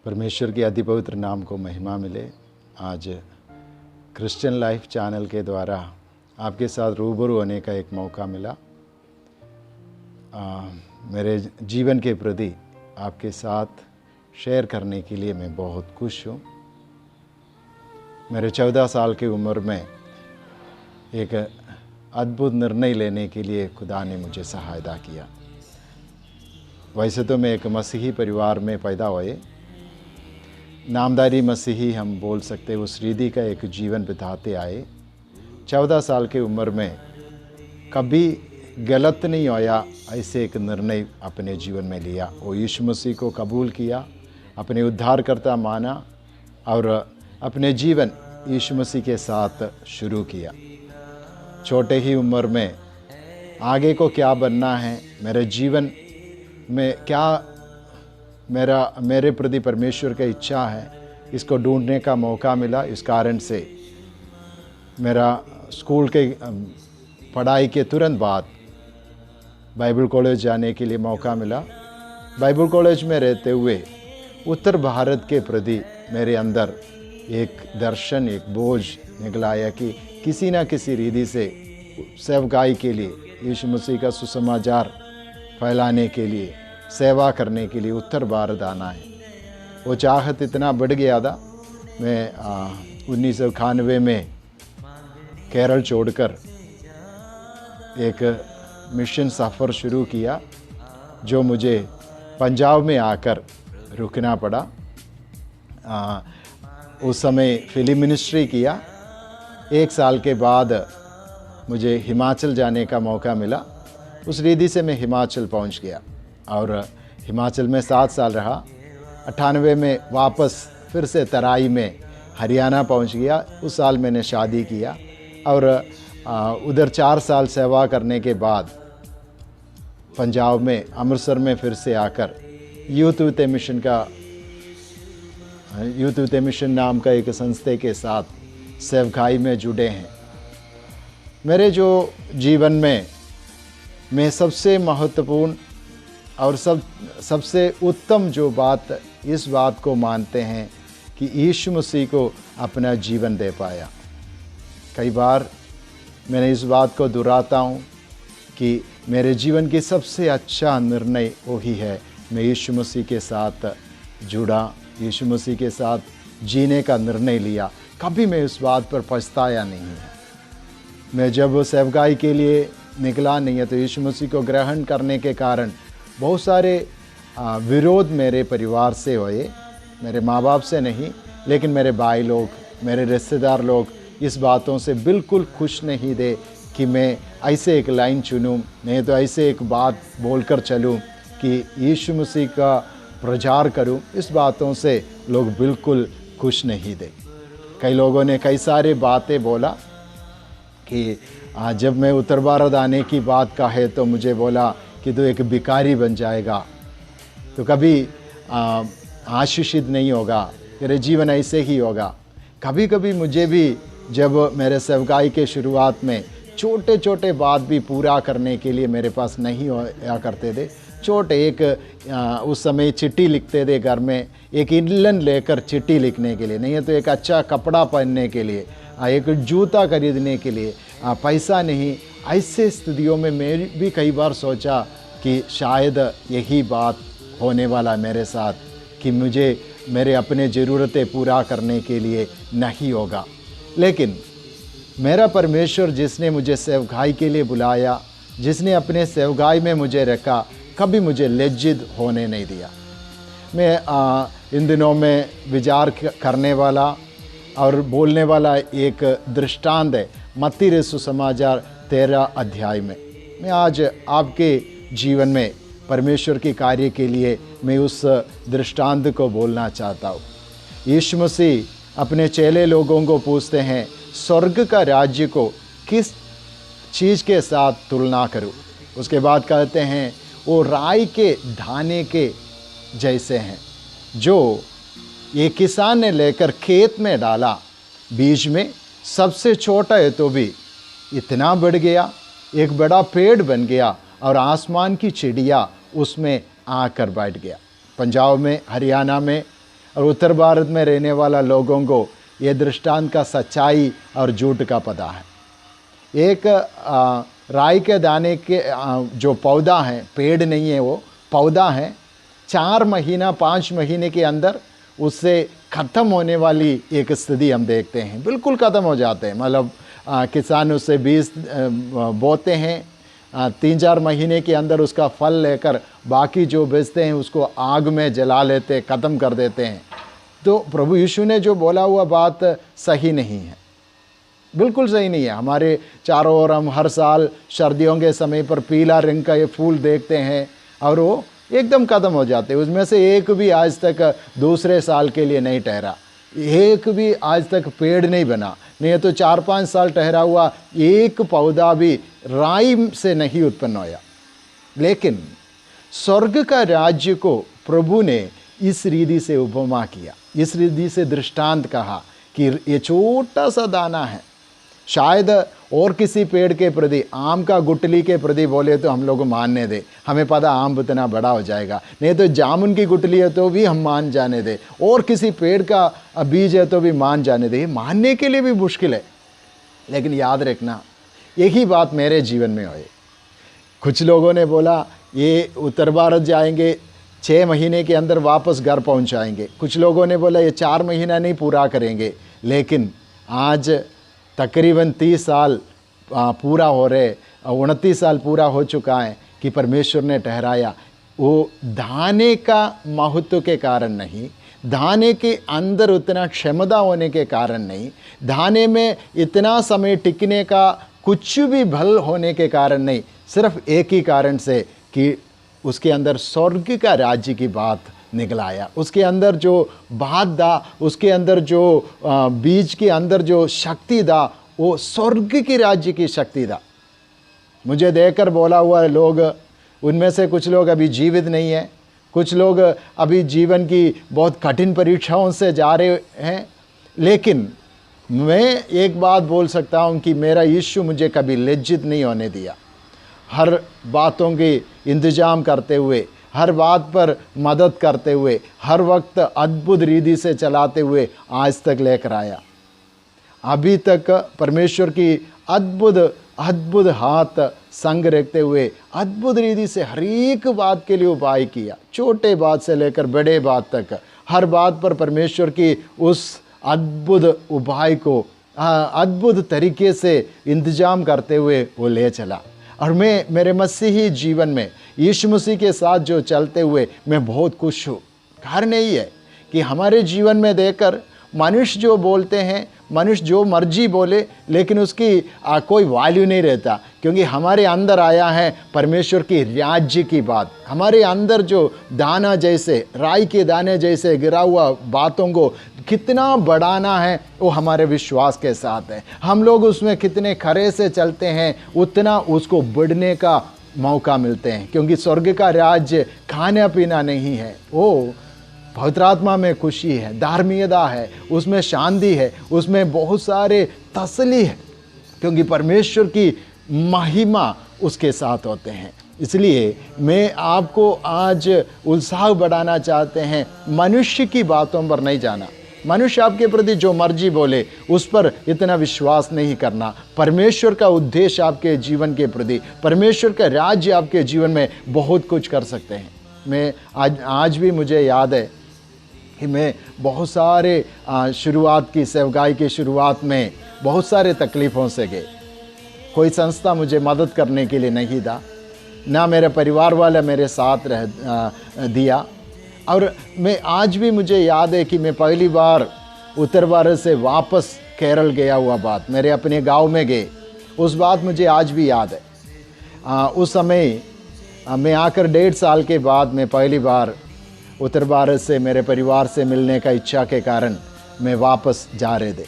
परमेश्वर के अति पवित्र नाम को महिमा मिले। आज क्रिश्चियन लाइफ चैनल के द्वारा आपके साथ रूबरू होने का एक मौका मिला। मेरे जीवन के प्रति आपके साथ शेयर करने के लिए मैं बहुत खुश हूँ। मेरे 14 साल की उम्र में एक अद्भुत निर्णय लेने के लिए खुदा ने मुझे सहायता किया। वैसे तो मैं एक मसीही परिवार में पैदा हुए, नामधारी मसीही हम बोल सकते, उस रीति का एक जीवन बिताते आए। 14 साल की उम्र में कभी गलत नहीं होया, ऐसे एक निर्णय अपने जीवन में लिया। वो यीशु मसीह को कबूल किया, अपने उद्धारकर्ता माना और अपने जीवन यीशु मसीह के साथ शुरू किया। छोटे ही उम्र में आगे को क्या बनना है, मेरे जीवन में क्या मेरे प्रति परमेश्वर की इच्छा है, इसको ढूंढने का मौका मिला। इस कारण से मेरा स्कूल के पढ़ाई के तुरंत बाद बाइबल कॉलेज जाने के लिए मौका मिला। बाइबल कॉलेज में रहते हुए उत्तर भारत के प्रति मेरे अंदर एक दर्शन, एक बोझ निकला आया कि किसी न किसी रीति से सेवकाई के लिए, यीशु मसीह का सुसमाचार फैलाने के लिए, सेवा करने के लिए उत्तर भारत आना है। वो चाहत इतना बढ़ गया था। मैं 1991 में केरल छोड़कर एक मिशन सफ़र शुरू किया, जो मुझे पंजाब में आकर रुकना पड़ा। उस समय फिल्म मिनिस्ट्री किया। 1 साल के बाद मुझे हिमाचल जाने का मौका मिला। उस रीति से मैं हिमाचल पहुंच गया और हिमाचल में 7 साल रहा। 98 में वापस फिर से तराई में हरियाणा पहुंच गया। उस साल मैंने शादी किया और उधर 4 साल सेवा करने के बाद पंजाब में अमृतसर में फिर से आकर यूथ विद ए मिशन नाम का एक संस्था के साथ सेवकाई में जुड़े हैं। मेरे जो जीवन में मैं सबसे महत्वपूर्ण और सबसे उत्तम जो बात, इस बात को मानते हैं कि यीशु मसीह को अपना जीवन दे पाया। कई बार मैंने इस बात को दोहराता हूँ कि मेरे जीवन की सबसे अच्छा निर्णय वही है, मैं यीशु मसीह के साथ जुड़ा, यीशु मसीह के साथ जीने का निर्णय लिया। कभी मैं इस बात पर पछताया नहीं है। मैं जब सेवकाई के लिए निकला नहीं है तो यीशु मसीह को ग्रहण करने के कारण बहुत सारे विरोध मेरे परिवार से हुए, मेरे माँ बाप से नहीं, लेकिन मेरे भाई लोग, मेरे रिश्तेदार लोग इस बातों से बिल्कुल खुश नहीं थे कि मैं ऐसे एक लाइन चुनूं, नहीं तो ऐसे एक बात बोलकर चलूं कि यीशु मसीह का प्रचार करूं। इस बातों से लोग बिल्कुल खुश नहीं थे। कई लोगों ने कई सारे बातें बोला कि जब मैं उत्तर भारत आने की बात कहे तो मुझे बोला कि तू एक भिखारी बन जाएगा, तो कभी आशीषित नहीं होगा, तेरे जीवन ऐसे ही होगा। कभी कभी मुझे भी जब मेरे सेवकाई के शुरुआत में छोटे छोटे बात भी पूरा करने के लिए मेरे पास नहीं होया करते थे। छोटे एक उस समय चिट्ठी लिखते थे घर में, एक इंलन लेकर चिट्ठी लिखने के लिए, नहीं है तो एक अच्छा कपड़ा पहनने के लिए, एक जूता खरीदने के लिए पैसा नहीं। ऐसे स्थितियों में मैं भी कई बार सोचा कि शायद यही बात होने वाला मेरे साथ, कि मुझे मेरे अपने ज़रूरतें पूरा करने के लिए नहीं होगा। लेकिन मेरा परमेश्वर जिसने मुझे सेवकाई के लिए बुलाया, जिसने अपने सेवकाई में मुझे रखा, कभी मुझे लज्जित होने नहीं दिया। मैं इन दिनों में विचार करने वाला और बोलने वाला एक दृष्टांत है मत्ती रचित सुसमाचार 13 अध्याय में। मैं आज आपके जीवन में परमेश्वर के कार्य के लिए मैं उस दृष्टांत को बोलना चाहता हूँ। यीशु मसीह अपने चेले लोगों को पूछते हैं, स्वर्ग का राज्य को किस चीज़ के साथ तुलना करूँ? उसके बाद कहते हैं, वो राई के दाने के जैसे हैं, जो ये किसान ने लेकर खेत में डाला। बीज में सबसे छोटा है तो भी इतना बढ़ गया, एक बड़ा पेड़ बन गया और आसमान की चिड़िया उसमें आकर बैठ गया। पंजाब में, हरियाणा में और उत्तर भारत में रहने वाला लोगों को ये दृष्टांत का सच्चाई और झूठ का पता है। एक राई के दाने के जो पौधा है, पेड़ नहीं है वो पौधा है, 4 महीना 5 महीने के अंदर उससे ख़त्म होने वाली एक स्थिति हम देखते हैं, बिल्कुल ख़त्म हो जाते हैं। मतलब किसान उससे बीज बोते हैं, 3-4 महीने के अंदर उसका फल लेकर बाकी जो बेचते हैं उसको आग में जला लेते, ख़त्म कर देते हैं। तो प्रभु यीशु ने जो बोला हुआ बात सही नहीं है, बिल्कुल सही नहीं है। हमारे चारों ओर हम हर साल सर्दियों के समय पर पीला रंग का ये फूल देखते हैं और वो एकदम ख़त्म हो जाते हैं। उसमें से एक भी आज तक दूसरे साल के लिए नहीं ठहरा, एक भी आज तक पेड़ नहीं बना, नहीं तो 4-5 साल ठहरा हुआ एक पौधा भी राई से नहीं उत्पन्न होया। लेकिन स्वर्ग का राज्य को प्रभु ने इस रीति से उपमा किया, इस रीति से दृष्टांत कहा कि ये छोटा सा दाना है। शायद और किसी पेड़ के प्रति, आम का गुठली के प्रति बोले तो हम लोग मानने दे, हमें पता आम उतना बड़ा हो जाएगा, नहीं तो जामुन की गुठली है तो भी हम मान जाने दे, और किसी पेड़ का बीज है तो भी मान जाने दे, मानने के लिए भी मुश्किल है। लेकिन याद रखना, यही बात मेरे जीवन में हुई। कुछ लोगों ने बोला ये उत्तर भारत जाएंगे, 6 महीने के अंदर वापस घर पहुंचाएंगे। कुछ लोगों ने बोला ये 4 महीना नहीं पूरा करेंगे। लेकिन आज तकरीबन 30 साल पूरा हो रहे, 29 साल पूरा हो चुका है कि परमेश्वर ने ठहराया। वो दाने का महत्व के कारण नहीं, दाने के अंदर उतना क्षमता होने के कारण नहीं, दाने में इतना समय टिकने का कुछ भी बल होने के कारण नहीं, सिर्फ एक ही कारण से कि उसके अंदर स्वर्ग का राज्य की बात निकल आया। उसके अंदर जो बात था, उसके अंदर जो बीज के अंदर जो शक्ति था, वो स्वर्ग की राज्य की शक्ति था। मुझे देखकर बोला हुआ है लोग, उनमें से कुछ लोग अभी जीवित नहीं हैं, कुछ लोग अभी जीवन की बहुत कठिन परीक्षाओं से जा रहे हैं। लेकिन मैं एक बात बोल सकता हूँ कि मेरा यीशु मुझे कभी लज्जित नहीं होने दिया। हर बातों की इंतजाम करते हुए, हर बात पर मदद करते हुए, हर वक्त अद्भुत रीति से चलाते हुए आज तक लेकर आया। अभी तक परमेश्वर की अद्भुत हाथ संग रखते हुए अद्भुत रीति से हर एक बात के लिए उपाय किया, छोटे बात से लेकर बड़े बात तक, हर बात पर परमेश्वर की उस अद्भुत उपाय को अद्भुत तरीके से इंतजाम करते हुए वो ले चला। और मैं मेरे मसीही जीवन में यीशु मसीह के साथ जो चलते हुए मैं बहुत खुश हूँ। कारण यही है कि हमारे जीवन में देखकर मनुष्य जो बोलते हैं, मनुष्य जो मर्जी बोले, लेकिन उसकी कोई वैल्यू नहीं रहता, क्योंकि हमारे अंदर आया है परमेश्वर की राज्य की बात। हमारे अंदर जो दाना जैसे, राई के दाने जैसे गिरा हुआ बातों को कितना बढ़ाना है वो हमारे विश्वास के साथ है। हम लोग उसमें कितने खरे से चलते हैं, उतना उसको बढ़ने का मौका मिलते हैं, क्योंकि स्वर्ग का राज्य खाना पीना नहीं है, वो पवित्र आत्मा में खुशी है, धार्मिकता है, उसमें शांति है, उसमें बहुत सारे तसल्ली है, क्योंकि परमेश्वर की महिमा उसके साथ होते हैं। इसलिए मैं आपको आज उत्साह बढ़ाना चाहते हैं, मनुष्य की बातों पर नहीं जाना। मनुष्य आपके प्रति जो मर्जी बोले उस पर इतना विश्वास नहीं करना। परमेश्वर का उद्देश्य आपके जीवन के प्रति, परमेश्वर का राज्य आपके जीवन में बहुत कुछ कर सकते हैं। मैं आज भी मुझे याद है कि मैं बहुत सारे शुरुआत की सेवकाई की शुरुआत में बहुत सारे तकलीफ़ों से गए। कोई संस्था मुझे मदद करने के लिए नहीं था, ना मेरे परिवार वाले मेरे साथ दिया। और मैं आज भी मुझे याद है कि मैं पहली बार उत्तर भारत से वापस केरल गया हुआ बात, मेरे अपने गांव में गए, उस बात मुझे आज भी याद है। उस समय मैं आकर 1.5 साल के बाद मैं पहली बार उत्तर भारत से मेरे परिवार से मिलने का इच्छा के कारण मैं वापस जा रहे थे।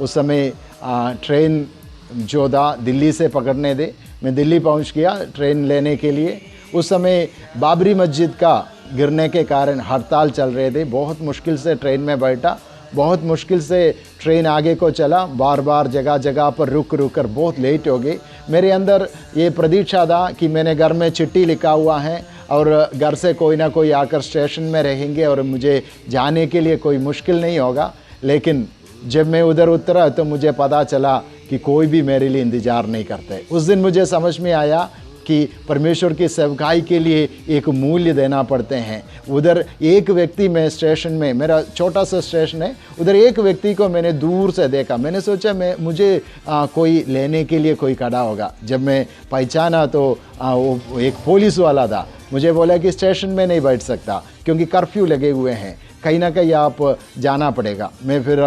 उस समय ट्रेन जो था दिल्ली से पकड़ने दे, मैं दिल्ली पहुंच गया ट्रेन लेने के लिए। उस समय बाबरी मस्जिद का गिरने के कारण हड़ताल चल रहे थे, बहुत मुश्किल से ट्रेन में बैठा, बहुत मुश्किल से ट्रेन आगे को चला, बार बार जगह जगह पर रुक कर बहुत लेट हो गई। मेरे अंदर ये प्रतीक्षा था कि मैंने घर में चिट्ठी लिखा हुआ है और घर से कोई ना कोई आकर स्टेशन में रहेंगे और मुझे जाने के लिए कोई मुश्किल नहीं होगा। लेकिन जब मैं उधर उतरा तो मुझे पता चला कि कोई भी मेरे लिए इंतज़ार नहीं करते। उस दिन मुझे समझ में आया कि परमेश्वर की सेवकाई के लिए एक मूल्य देना पड़ते हैं। उधर एक व्यक्ति में स्टेशन में, मेरा छोटा सा स्टेशन है, उधर एक व्यक्ति को मैंने दूर से देखा। मैंने सोचा मुझे कोई लेने के लिए कोई खड़ा होगा। जब मैं पहचाना तो वो एक पुलिस वाला था। मुझे बोला कि स्टेशन में नहीं बैठ सकता क्योंकि कर्फ्यू लगे हुए हैं, कहीं ना कहीं आप जाना पड़ेगा। मैं फिर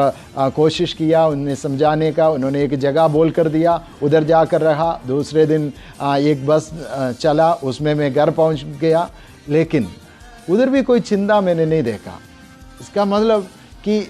कोशिश किया उन्हें समझाने का। उन्होंने एक जगह बोल कर दिया, उधर जाकर रहा। दूसरे दिन एक बस चला, उसमें मैं घर पहुंच गया। लेकिन उधर भी कोई चिंता मैंने नहीं देखा। इसका मतलब कि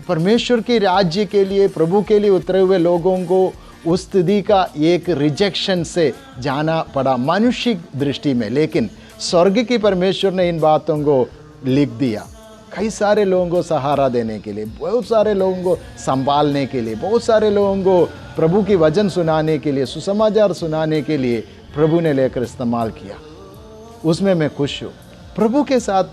परमेश्वर के राज्य के लिए, प्रभु के लिए उतरे हुए लोगों को उस स्थिति का एक रिजेक्शन से जाना पड़ा मानुषिक दृष्टि में। लेकिन स्वर्ग की परमेश्वर ने इन बातों को लिख दिया कई सारे लोगों को सहारा देने के लिए, बहुत सारे लोगों को संभालने के लिए, बहुत सारे लोगों को प्रभु की वचन सुनाने के लिए, सुसमाचार सुनाने के लिए प्रभु ने लेकर इस्तेमाल किया। उसमें मैं खुश हूँ। प्रभु के साथ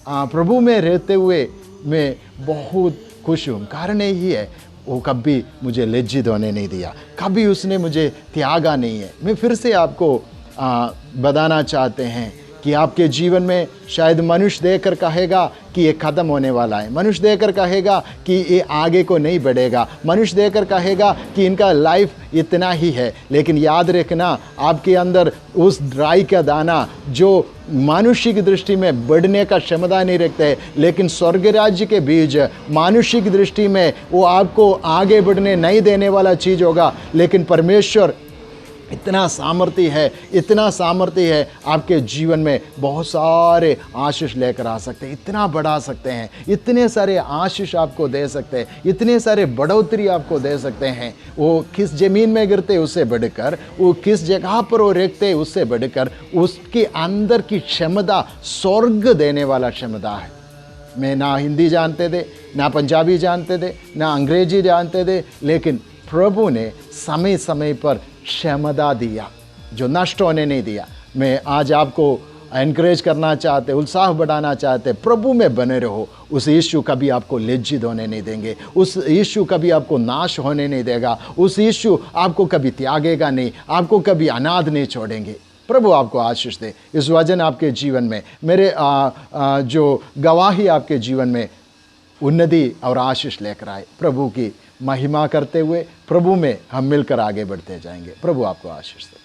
प्रभु में रहते हुए मैं बहुत खुश हूँ। कारण यही है, वो कभी मुझे लज्जित होने नहीं दिया, कभी उसने मुझे त्यागा नहीं है। मैं फिर से आपको बताना चाहते हैं कि आपके जीवन में शायद मनुष्य देखकर कहेगा कि ये ख़त्म होने वाला है, मनुष्य देखकर कहेगा कि ये आगे को नहीं बढ़ेगा, मनुष्य देखकर कहेगा कि इनका लाइफ इतना ही है। लेकिन याद रखना, आपके अंदर उस ड्राई का दाना जो मानुषिक दृष्टि में बढ़ने का क्षमता नहीं रखते है, लेकिन स्वर्ग राज्य के बीज मानुषिक दृष्टि में वो आपको आगे बढ़ने नहीं देने वाला चीज़ होगा। लेकिन परमेश्वर इतना सामर्थ्य है, इतना सामर्थ्य है, आपके जीवन में बहुत सारे आशीष लेकर आ सकते हैं, इतना बढ़ा सकते हैं, इतने सारे आशीष आपको दे सकते हैं, इतने सारे बढ़ोतरी आपको दे सकते हैं। वो किस ज़मीन में गिरते उससे बढ़कर, वो किस जगह पर वो रखते उससे बढ़कर, उसके अंदर की क्षमता स्वर्ग देने वाला क्षमता है। मैं ना हिंदी जानते थे, ना पंजाबी जानते थे, ना अंग्रेजी जानते थे, लेकिन प्रभु ने समय समय पर क्षमता दिया जो नष्ट होने नहीं दिया। मैं आज आपको एनकरेज करना चाहते, उत्साह बढ़ाना चाहते, प्रभु में बने रहो। उस यीशु कभी आपको लज्जित होने नहीं देंगे, उस यीशु कभी आपको नाश होने नहीं देगा, उस यीशु आपको कभी त्यागेगा नहीं, आपको कभी अनाथ नहीं छोड़ेंगे। प्रभु आपको आशीष दे। इस वचन आपके जीवन में, मेरे जो गवाही आपके जीवन में उन्नति और आशीष लेकर आए। प्रभु की महिमा करते हुए प्रभु में हम मिलकर आगे बढ़ते जाएंगे। प्रभु आपको आशीष दे।